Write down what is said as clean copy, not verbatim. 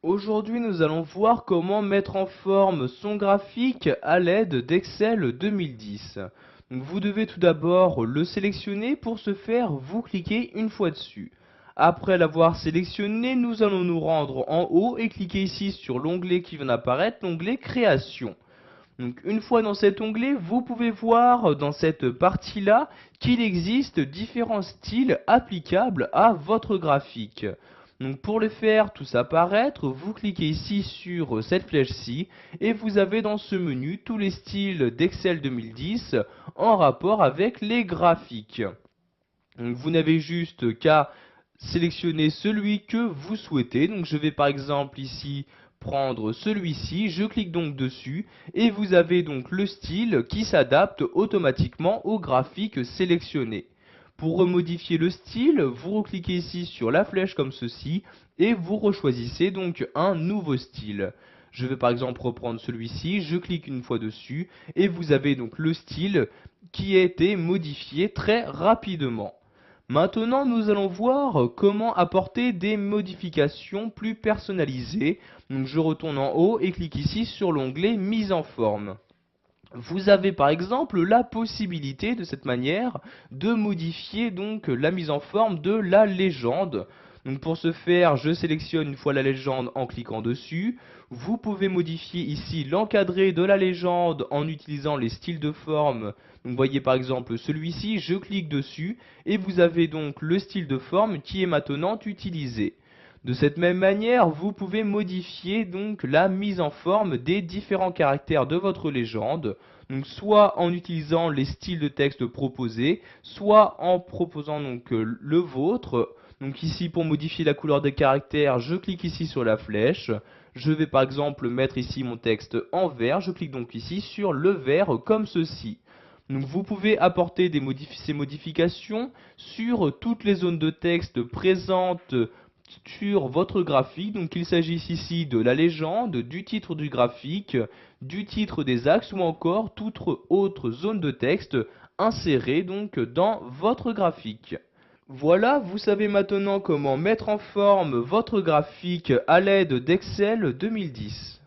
Aujourd'hui, nous allons voir comment mettre en forme son graphique à l'aide d'Excel 2010. Donc, vous devez tout d'abord le sélectionner. Pour ce faire, vous cliquez une fois dessus. Après l'avoir sélectionné, nous allons nous rendre en haut et cliquer ici sur l'onglet qui vient d'apparaître, l'onglet Création. Donc, une fois dans cet onglet, vous pouvez voir dans cette partie-là qu'il existe différents styles applicables à votre graphique. Donc, pour le faire tous apparaître, vous cliquez ici sur cette flèche-ci et vous avez dans ce menu tous les styles d'Excel 2010 en rapport avec les graphiques. Donc, vous n'avez juste qu'à sélectionner celui que vous souhaitez. Donc, je vais par exemple ici prendre celui-ci, je clique donc dessus et vous avez donc le style qui s'adapte automatiquement au graphique sélectionné. Pour remodifier le style, vous recliquez ici sur la flèche comme ceci et vous rechoisissez donc un nouveau style. Je vais par exemple reprendre celui-ci, je clique une fois dessus et vous avez donc le style qui a été modifié très rapidement. Maintenant, nous allons voir comment apporter des modifications plus personnalisées. Donc, je retourne en haut et clique ici sur l'onglet Mise en forme. Vous avez par exemple la possibilité de cette manière de modifier donc la mise en forme de la légende. Donc pour ce faire, je sélectionne une fois la légende en cliquant dessus. Vous pouvez modifier ici l'encadré de la légende en utilisant les styles de forme. Donc voyez par exemple celui-ci, je clique dessus et vous avez donc le style de forme qui est maintenant utilisé. De cette même manière, vous pouvez modifier donc la mise en forme des différents caractères de votre légende, donc soit en utilisant les styles de texte proposés, soit en proposant donc le vôtre. Donc ici pour modifier la couleur des caractères, je clique ici sur la flèche. Je vais par exemple mettre ici mon texte en vert, je clique donc ici sur le vert comme ceci. Donc vous pouvez apporter ces modifications sur toutes les zones de texte présentes sur votre graphique. Donc il s'agit ici de la légende, du titre du graphique, du titre des axes ou encore toute autre zone de texte insérée donc dans votre graphique. Voilà, vous savez maintenant comment mettre en forme votre graphique à l'aide d'Excel 2010.